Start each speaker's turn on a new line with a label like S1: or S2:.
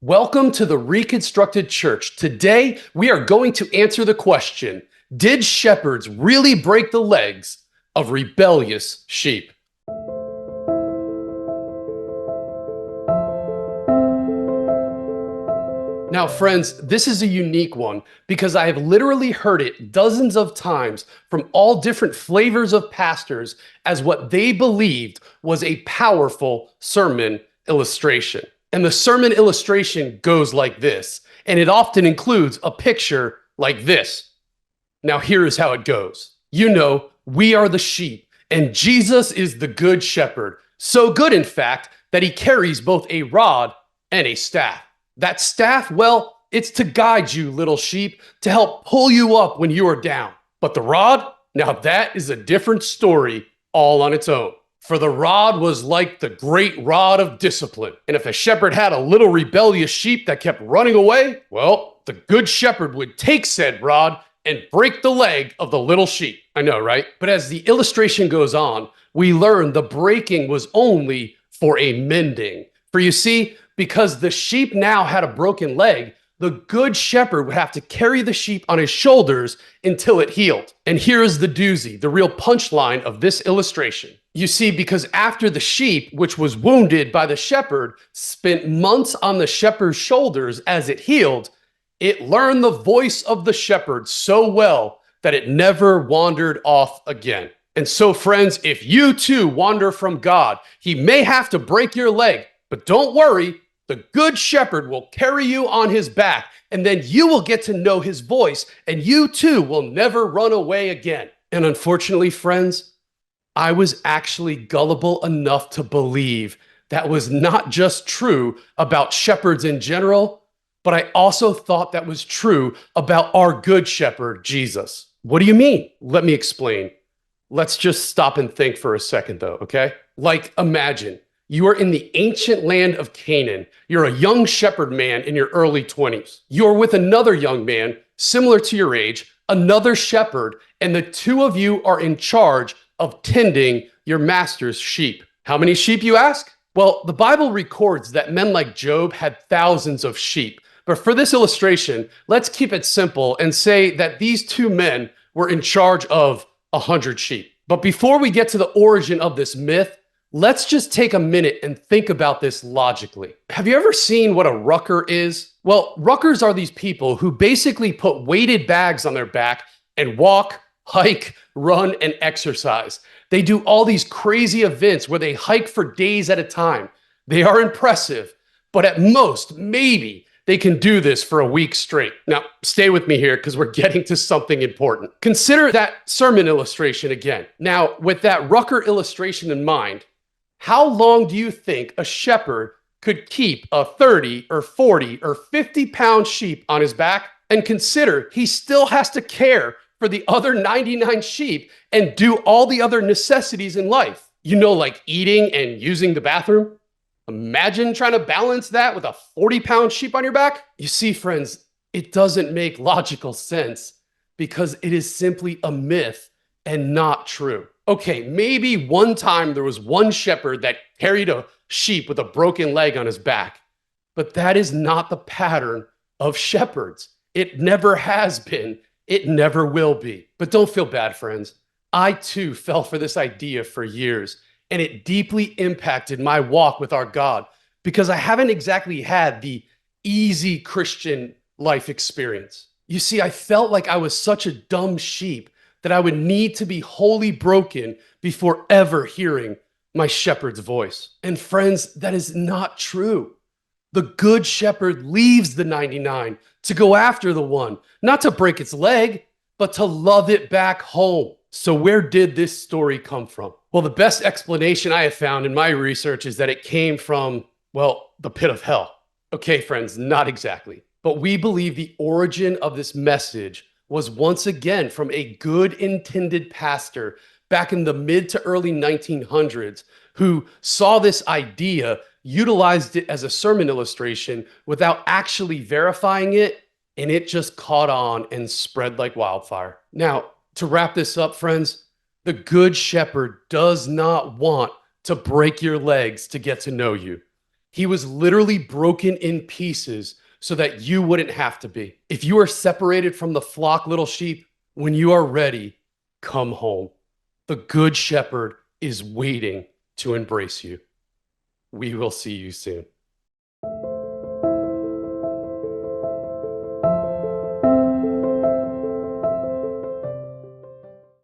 S1: Welcome to the Reconstructed Church. Today, we are going to answer the question, did shepherds really break the legs of rebellious sheep? Now, friends, this is a unique one because I have literally heard it dozens of times from all different flavors of pastors as what they believed was a powerful sermon illustration. And the sermon illustration goes like this, and it often includes a picture like this. Now, here is how it goes. You know, we are the sheep, and Jesus is the good shepherd. So good, in fact, that he carries both a rod and a staff. That staff, well, it's to guide you, little sheep, to help pull you up when you are down. But the rod, now that is a different story all on its own. For the rod was like the great rod of discipline. And if a shepherd had a little rebellious sheep that kept running away, well, the good shepherd would take said rod and break the leg of the little sheep. I know, right? But as the illustration goes on, we learn the breaking was only for a mending. For you see, because the sheep now had a broken leg, the good shepherd would have to carry the sheep on his shoulders until it healed. And here is the doozy, the real punchline of this illustration. You see, because after the sheep, which was wounded by the shepherd, spent months on the shepherd's shoulders as it healed, it learned the voice of the shepherd so well that it never wandered off again. And so, friends, if you too wander from God, he may have to break your leg, but don't worry. The good shepherd will carry you on his back, and then you will get to know his voice, and you too will never run away again. And unfortunately, friends, I was actually gullible enough to believe that was not just true about shepherds in general, but I also thought that was true about our good shepherd, Jesus. What do you mean? Let me explain. Let's just stop and think for a second, though, okay? Like, imagine. You are in the ancient land of Canaan. You're a young shepherd man in your early 20s. You're with another young man, similar to your age, another shepherd, and the two of you are in charge of tending your master's sheep. How many sheep, you ask? Well, the Bible records that men like Job had thousands of sheep. But for this illustration, let's keep it simple and say that these two men were in charge of 100 sheep. But before we get to the origin of this myth, let's just take a minute and think about this logically. Have you ever seen what a rucker is? Well, ruckers are these people who basically put weighted bags on their back and walk, hike, run, and exercise. They do all these crazy events where they hike for days at a time. They are impressive, but at most, maybe they can do this for a week straight. Now, stay with me here because we're getting to something important. Consider that sermon illustration again. Now, with that rucker illustration in mind, how long do you think a shepherd could keep a 30 or 40 or 50-pound sheep on his back? And consider he still has to care for the other 99 sheep and do all the other necessities in life. You know, like eating and using the bathroom. Imagine trying to balance that with a 40-pound sheep on your back. You see, friends, it doesn't make logical sense because it is simply a myth and not true. Okay, maybe one time there was one shepherd that carried a sheep with a broken leg on his back, but that is not the pattern of shepherds. It never has been. It never will be. But don't feel bad, friends. I too fell for this idea for years, and it deeply impacted my walk with our God because I haven't exactly had the easy Christian life experience. You see, I felt like I was such a dumb sheep that I would need to be wholly broken before ever hearing my shepherd's voice. And friends, that is not true. The good shepherd leaves the 99 to go after the one, not to break its leg, but to love it back home. So where did this story come from? Well, the best explanation I have found in my research is that it came from, well, the pit of hell. Okay, friends, not exactly. But we believe the origin of this message was once again from a good intended pastor back in the mid to early 1900s who saw this idea, utilized it as a sermon illustration without actually verifying it, and it just caught on and spread like wildfire. Now, to wrap this up, friends, the good shepherd does not want to break your legs to get to know you. He was literally broken in pieces so that you wouldn't have to be. If you are separated from the flock, little sheep, when you are ready, come home. The good shepherd is waiting to embrace you. We will see you soon.